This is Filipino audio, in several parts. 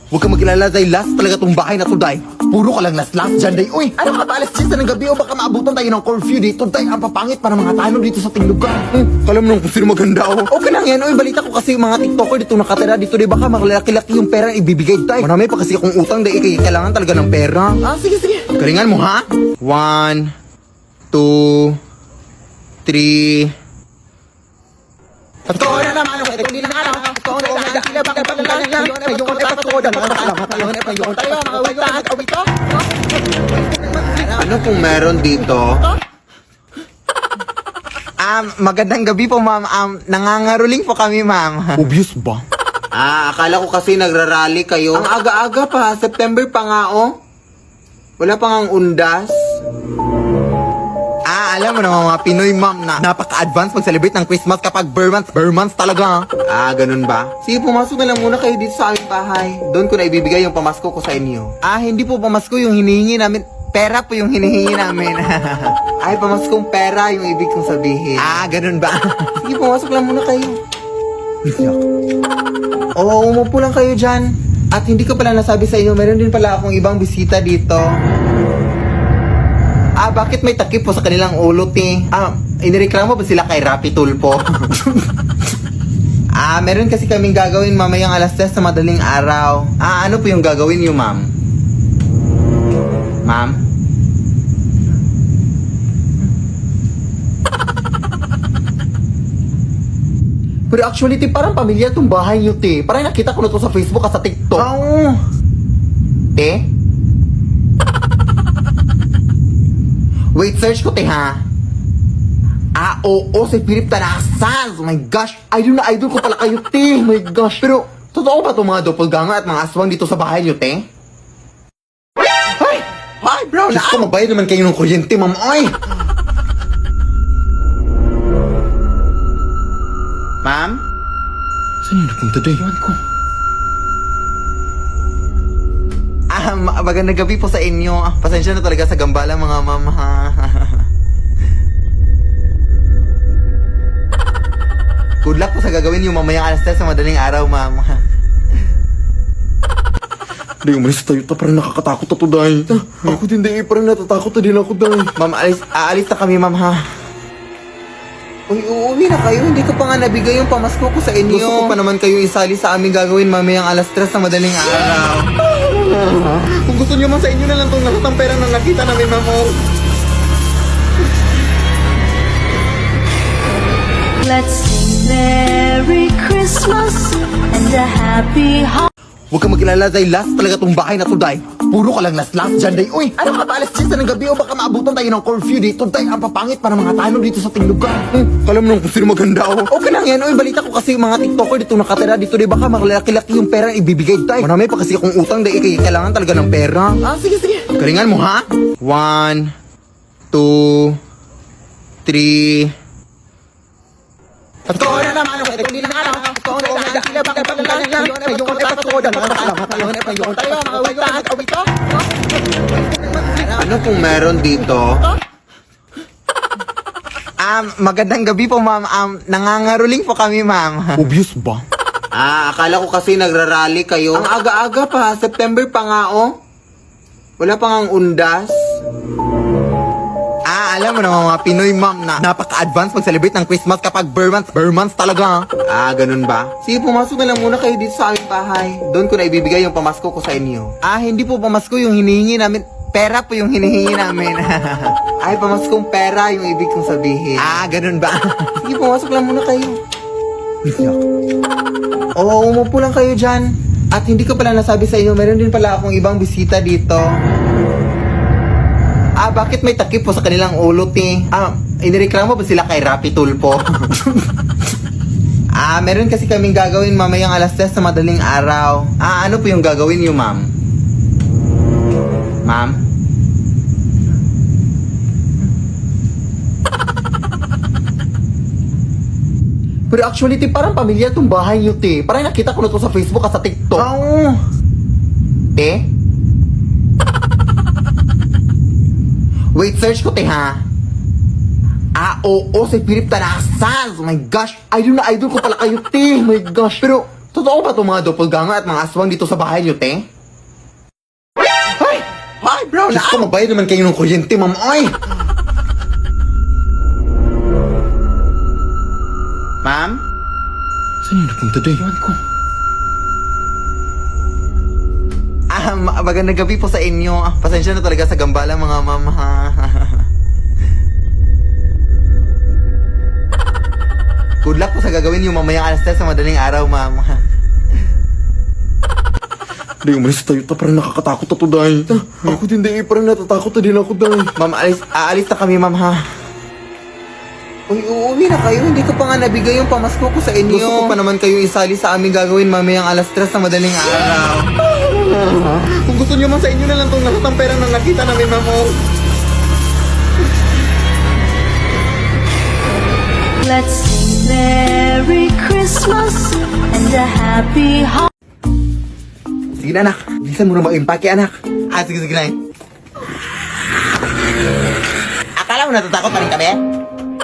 Huwag kang mag-alala dahil last talaga tong bahay na to, day. Puro ka lang last dyan, day. Uy, ano ka ba alas 10 ng gabi o baka maabutan tayo ng curfew dito, day. Ang papangit para mga tanong dito sa tinglugan. Alam mo nung kung sino maganda, oh. Okay lang yan, uy. Balita ko kasi yung mga tiktoker dito nakatira dito, day. Baka makalaki-laki yung pera ang ibibigay, day. Marami pa kasi akong utang, day. Kailangan talaga ng pera. Sige, sige. Galingan mo, ha? 1, 2, 3... Ito na naman ako, ito na naman ako. Ito na naman ako, ito ano pong meron dito? Magandang gabi po, ma'am. Nangangaruling po kami, ma'am. Obvious ba? Akala ko kasi nagrarally kayo. Ang aga-aga pa, September pa nga, oh. Wala pa ngang undas. Alam mo naman mga Pinoy, ma'am, na napaka-advance mag-celebrate ng Christmas kapag bare months talaga. Ganun ba? Sige, pumasok na lang muna kayo dito sa aming bahay. Doon ko na ibibigay yung pamasko ko sa inyo. Hindi po pamasko yung hinihingi namin. Pera po yung hinihingi namin. Ay, pamaskong pera yung ibig kong sabihin. Ganun ba? Sige, pumasok lang muna kayo. Oo, umupo lang kayo dyan. At hindi ko pala nasabi sa inyo, meron din pala akong ibang bisita dito. Bakit may takip po sa kanilang ulo, te? Inireklamo ba sila kay Rapi Tulpo? Meron kasi kaming gagawin mamayang alas 10 sa madaling araw. Ano po yung gagawin niyo, ma'am? Ma'am? Pero actually, te, parang pamilya tong bahay niyo, te. Parang nakita ko na to sa Facebook at sa TikTok. Te? Wait, search ko, te, ha? Oo, si Philip Tarasas. Oh my gosh, idol na idol ko pala kayo, te. Oh my gosh. Pero, totoo ba itong mga doppelganger at mga aswang dito sa bahay niyo, te? Hi, bro. Diyos ko, mabayad naman kayo ng kuryente, ma'am. Oy! Ma'am? Saan yung napunta, te? Iwan ko. Magandang gabi po sa inyo. Pasensya na talaga sa gambala, mga ma'am, ha. Good luck po sa gagawin yung mamayang alas 10 sa madaling araw, ma'am. Hindi, umalis tayo. Parang nakakatakot na to, day. Ako din, day. Parang natatakot na din ako, day. Ma'am, aalis na kami, ma'am, ha. Uy, uuwi na kayo. Hindi ko pa nga nabigay yung pamasko ko sa inyo. Gusto ko pa naman kayo isali sa aming gagawin mamayang alas 3 sa madaling araw. Kung gusto nyo man sa inyo na lang itong lahat ng perang na nakita namin, ma'am. Let's sing Merry Christmas and a Happy Holiday. Huwag kang mag-alala dahil last talaga tong bahay na to, day. Puro ka lang last dyan, day. Uy, ano ka ba alas 10 ng gabi o baka maabutan tayo ng curfew dito, day. Ang papangit para mga tanong dito sa tinglugan. Alam mo nung kung sino maganda, oh. Okay lang yan, uy. Balita ko kasi yung mga tiktoker dito nakatira dito, day. Baka makalaki-laki yung pera ang ibibigay, day. Marami pa kasi akong utang, day. Kailangan talaga ng pera. Sige, sige. Galingan mo, ha? 1, 2, 3... Ito na naman ako, ito na naman ako. Ito na naman ako. Ano pong meron dito? Magandang gabi po, ma'am. Nangangaruling po kami, ma'am. Obvious ba? Akala ko kasi nagrarally kayo. Ang aga-aga pa, September pa nga, oh. Wala pa ngang undas. Alam mo naman mga Pinoy, ma'am, na napaka-advance mag-celebrate ng Christmas kapag bare months talaga. Ganun ba? Sige, pumasok na lang muna kayo dito sa aming bahay. Doon ko na ibibigay yung pamasko ko sa inyo. Hindi po pamasko yung hinihingi namin. Pera po yung hinihingi namin. Ay, pamaskong pera yung ibig kong sabihin. Ganun ba? Sige, pumasok lang muna kayo. Oo, umupo lang kayo dyan. At hindi ko pala nasabi sa inyo, meron din pala akong ibang bisita dito. Bakit may takip po sa kanilang ulo, te? Inireklamo ba sila kay Rapi Tulpo? Meron kasi kaming gagawin mamayang alas 10 sa madaling araw. Ano po yung gagawin niyo, ma'am? Ma'am? Pero actually, te, parang pamilya tong bahay niyo, te. Parang nakita ko na to sa Facebook at sa TikTok. Te? Wait, search ko, te, ha? Oo, si Philip Tarasas. Oh my gosh, idol na idol ko pala kayo, te. Oh my gosh. Pero, totoo Totoo ba itong mga doppelganger at mga aswang dito sa bahay niyo, te? Ay! Ay, bro! Diyos ko, mabayad naman kayo ng kuryente, ma'am. Ay! Ma'am? Saan yung napunta doon? Iwan ko. Magandang gabi po sa inyo. Pasensya na talaga sa gambala, mga ma'am. Good luck po sa gagawin niyo mamayang alas 3 sa madaling araw, ma'am. Hindi, umalis tayo. Parang nakakatakot na to, Day. Ako din, Day. Parang natatakot na din ako, Day. Ma'am, aalis na kami, ma'am, ha? Uy, uuwi na kayo. Hindi ko pa nga nabigay yung pamasko ko sa inyo. Gusto ko pa naman kayo isali sa aming gagawin mamayang alas 3 sa madaling araw. Kung gusto niyo man sa inyo na lang itong lahat ng perang nang nakita namin, ma'am. Let's sing Merry Christmas and a Happy Holiday. Sige na, anak. Bilisan mo na mag-impake, anak. Sige, sige na. Akala mo natatakot pa rin kami?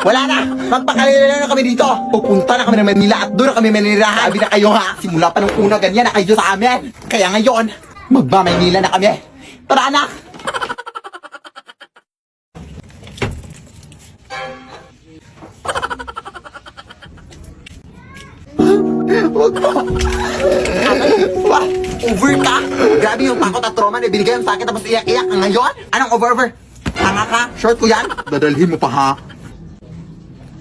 Wala na! Magpakalala na kami dito! Pupunta na kami ng Manila at doon na kami manirahan. Sabi na kayo, ha? Simula pa nung una, ganyan na kayo sa amin. Kaya ngayon, magma-Manila na kami. Tara, anak! Huwag mo! What? Over ka? Grabe yung takot at trauma na binigay sa akin tapos iyak-iyak ka ngayon? Anong over? Tanga ka? Short ko yan? Dadalhin mo pa, ha?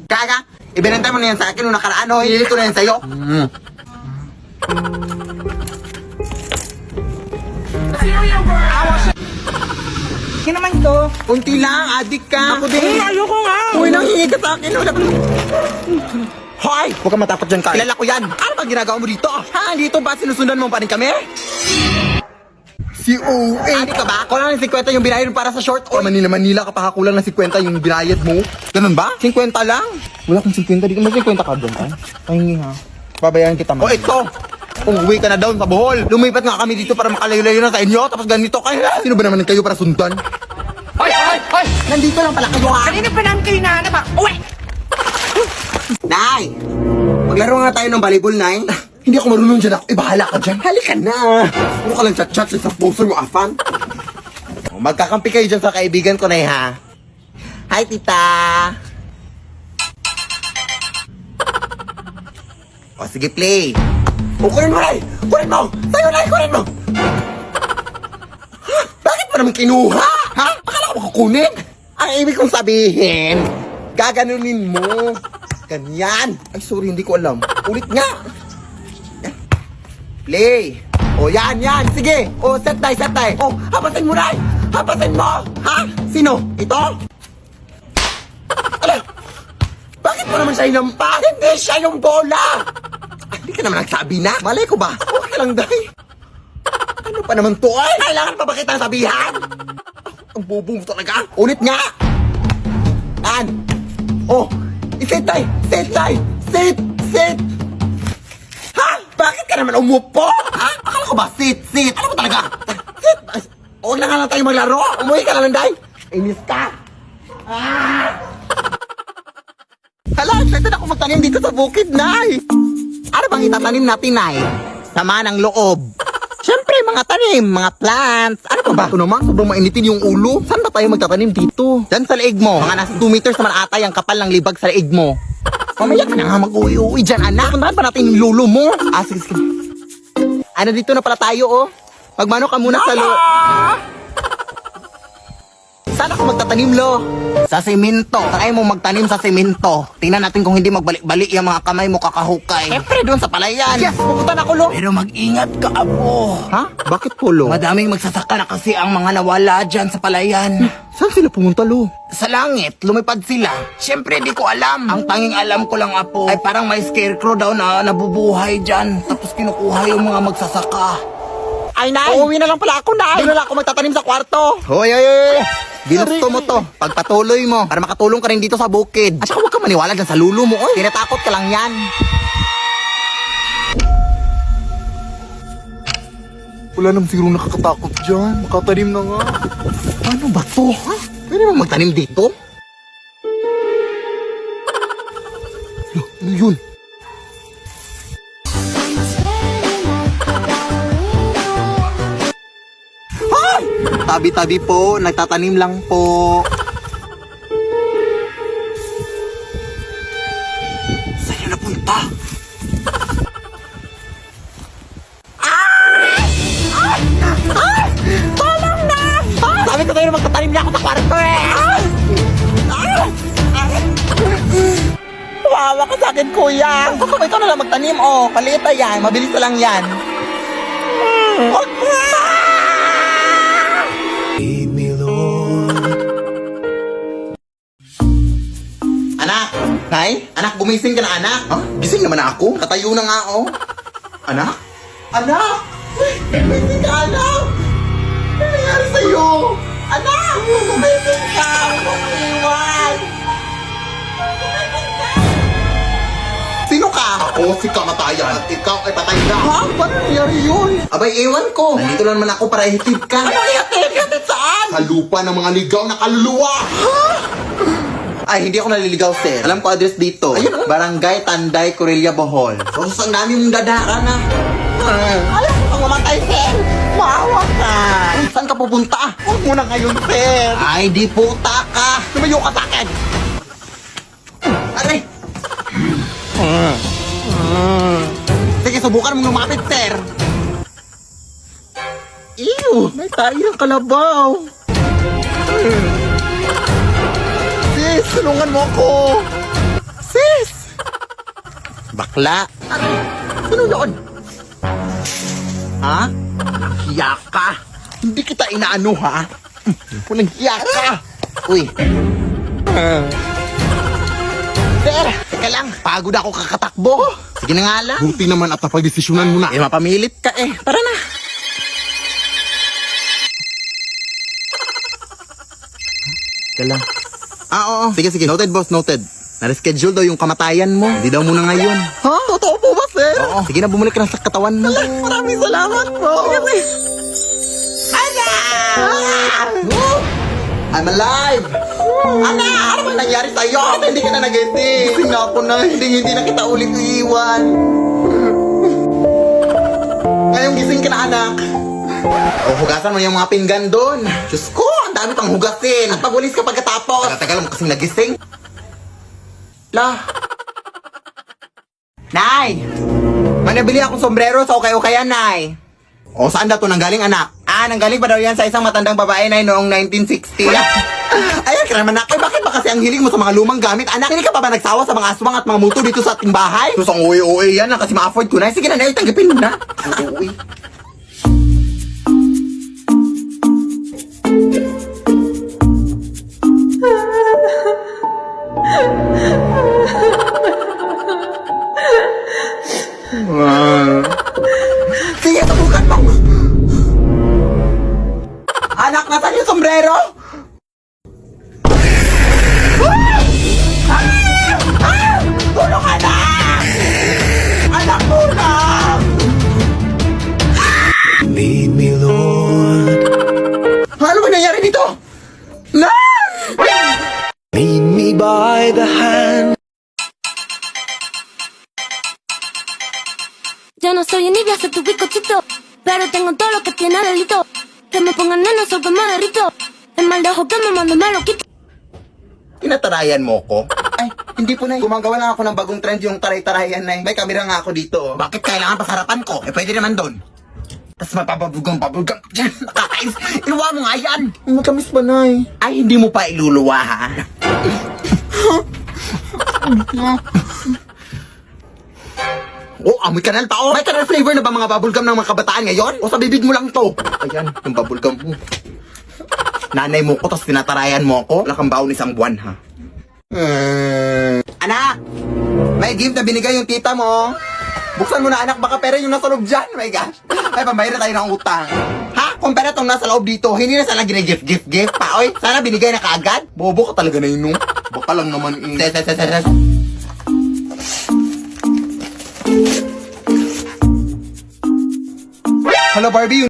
Kaga, ibinantay mo na yan sa akin nung nakaraan, ho. Hinili ko na yan sa'yo. Kaya naman to. Kunti lang, adik ka. Ako din. Ayoko nga. Uy, nanghingi ka sa akin. Hoy! Huwag kang matakot dyan, Kai. Kilala ko yan. Ano ba ginagawa mo dito? Ha? Dito ba sinusundan mo pa rin kami? Si O.A. Adi ka ba? Kulang ng 50 yung binayad para sa short. O Manila ka pa, kulang ng 50 yung binayad mo. Ganun ba? 50 lang? Wala kang 50. Di ka may 50 ka doon, Kai. Pahingi, ha? Babayaran kita, man. O ito! Umuwi ka na down sa Bohol. Lumipat nga kami dito para makalayo-layo na sa inyo. Tapos ganito kayo. Sino ba naman kayo para sundan? Hoy! Nandito lang pala kayo, ha? Kanina pa namin kayo nahanap ha? Uwe! Nay! Maglaro nga tayo ng volleyball, Nay. Hindi ako marunong dyan ako. Bahala ka dyan. Halika na. Puro ka lang chat-chat sa poster mo, afan. Magkakampi kayo dyan sa kaibigan ko, Nay, ha? Hi, tita. O, sige, play. O, kunin mo, Nay. Kunin mo. Sa'yo, Nay, kunin mo. Ha? Bakit mo naman kinuha? Ha? Akala ko kukunin? Ang ibig kong sabihin, gaganunin mo. Ganyan. Ay, sorry, hindi ko alam. Ulit nga. Play. O, yan. Sige. O, set tayo. O, hapasin mo, Nay. Hapasin mo. Ha? Sino? Ito? Ala, bakit mo naman siya inampas? Hindi siya yung bola. Ay, hindi ka naman nagsabi na. Malay ko ba? Okay lang, Day. Ano pa naman to? Ay, kailangan pa ba kita sabihan? Ang bobo mo talaga. Ulit nga. An. Oh, iset tayo. Sit. Ha? Bakit ka naman umupo? Ha? Akala ko ba sit? Ano ba talaga? Sit. Huwag na nga lang tayo maglaro. Umuwi ka na lang, Day. Inis ka. Hala, excited ako magtanim dito sa bukid, Nay. Ano bang itatanim natin, Nay? Sama ng loob. Siyempre, mga tanim, mga plants. Ano pa ba? Ito naman, sobrang mainitin yung ulo. Saan ba tayo magtatanim dito? Diyan sa leeg mo. Mga nasa 2 meters naman ata yung kapal ng libag sa leeg mo. Mamaya ka na nga mag-uwi-uwi dyan, anak. Puntahan pa natin yung lulo mo. Sige. Ano, dito na pala tayo, oh. Magmano ka muna sa Saan ako magtatanim, Lo? Sa semento. Try mo magtanim sa semento. Tingnan natin kung hindi magbalik-balik yung mga kamay mo kakahukay. Siyempre, doon sa palayan. Yes, pupunta na ako, Lo. Pero mag-ingat ka, Apo. Ha? Bakit po, Lo? Madaming magsasaka na kasi ang mga nawala dyan sa palayan. Saan sila pumunta, Lo? Sa langit. Lumipad sila. Siyempre, di ko alam. Ang tanging alam ko lang, Apo, ay parang may scarecrow daw na nabubuhay dyan. Tapos kinukuha yung mga magsasaka. Ay, Nay! Uuwi na lang pala ako, Nay! Doon na lang ako magtatanim sa kwarto! Hoy! Ginusto mo to. Pagpatuloy mo para makatulong ka rin dito sa bukid. At saka huwag ka maniwala dyan sa lulo mo, oy. Tinatakot ka lang yan. Wala naman siguro nakakatakot dyan. Makatanim na nga. Ano ba to, ha? Pwede mo magtanim dito? Ano yun? Ay! Tabi-tabi po, nagtatanim lang po. Saan na punta? Tolong na! Sabi ko tayo na magtatanim niya ako sa kwarto eh! Wawa ka sa akin, kuya! Kung ikaw na lang magtanim, oh. Palita yan. Mabilis na lang yan. Anak! Nay? Anak, gumising ka na, anak? Huh? Gising naman ako. Katayo na nga, oh. Anak? Anak! Gumising ka, anak! Ano nangyari sa'yo? Anak! Gumising ka! Huwag mo iwan! Sino ka? Ako si kamatayan at ikaw ay patay na. Ha? Paano nangyari yun? Abay, ewan ko. Nandito lang naman ako para ihatid ka. Ano ihatid? Ihatid saan? Sa lupa ng mga ligaw na kaluluwa. Ha? Ay, hindi ako naliligaw, sir. Alam ko address dito. Ayun, Barangay Tanday, Corella, Bohol. So, ang dami mong dadaan, na. Alam mo kang mamatay, sir. Maawa ka. Saan ka pupunta? Huwag mo na ngayon, sir. Ay, di puta ka. Tumayo ka sa akin. Aray. Sige, subukan mong lumapit, sir. Ew, may tayo ng kalabaw. Sis, tulungan mo ako. Sis! Bakla. Sino yun? Ha? Hiya ka. Hindi kita inaano, ha? Walang hiya ka. Uy. Sir, teka lang. Pagod ako kakatakbo. Sige na nga lang. Buti naman at napag-desisyonan mo na. Eh, mapamilit ka eh. Tara na. Teka lang. Oo. Sige, sige. Noted, boss. Noted. Na-reschedule daw yung kamatayan mo. Hindi daw muna ngayon. Ha? Totoo po ba, sir? Oo. Sige na, bumalik ka na sa katawan mo. Maraming salamat po. Ana! I'm alive! Ana! Ano bang nangyari sa'yo? Hindi ka na nagising. Gising na ako na. Hindi na kita ulit iiwan. Ngayong gising ka na, anak. O, hugasan mo yung mga pinggan doon. Diyos ko, ang dami pang hugasin. At pagulis ka pagkatapos. Tagal mo kasing nagising. La. Nay! Manabili akong sombrero sa ukay-ukayan, Nay. O, saan daw to nanggaling, anak? Nanggaling pa daw yan sa isang matandang babae, Nay, noong 1960. Ayan ka naman, anak. Eh, bakit ba kasi ang hiling mo sa mga lumang gamit, anak? Hindi ka pa ba nagsawa sa mga aswang at mga multo dito sa ating bahay? Sus, ang uwi-uwi yan, kasi ma-afford ko na. Sige na, Nay, tanggapin mo na. Ang uwi. Sige, subukan mo! Anak, nasan yung sombrero? Tulong, anak! Anak, tulong! Lead me, Lord. Ano ba nangyari dito? Lead me by the hand. Yo no soy envidia, soy tu bizcochito, pero tengo todo lo que tiene delito. Que me pongan neno, soy que me derrito. El mal de ojo que me mando me lo quito. Tinatarayan mo ko? Ay, hindi po, Nay. Gumagawa lang ako ng bagong trend yung taray-tarayan, Nay. May kamera nga ako dito. Oh. Bakit kailangan pasarapan ko? Eh, pwede naman doon. Tapos mapapabugang-pabugang. Diyan, nakakais. Iluwa mo nga yan. Matamis ba, Nay? Ay, hindi mo pa iluluwa, ha? Oh, amoy kanal pa, oh. May kanal flavor na ba mga bubblegum ng mga kabataan ngayon? O sa bibig mo lang to? Ayan, yung bubblegum mo. Nanay mo ko, tapos tinatarayan mo ako. Wala kang baon isang buwan, ha? Anak! May gift na binigay yung tita mo. Buksan mo na, anak, baka pera yung nasa loob dyan. My gosh. Ay, pambayad na tayo ng utang. Ha? Kung pera tong nasa loob dito, hindi na sana gina-gift pa. Oy, sana binigay na kaagad. Bobo ka talaga na yun, no? Baka lang naman, Hello, Barbie.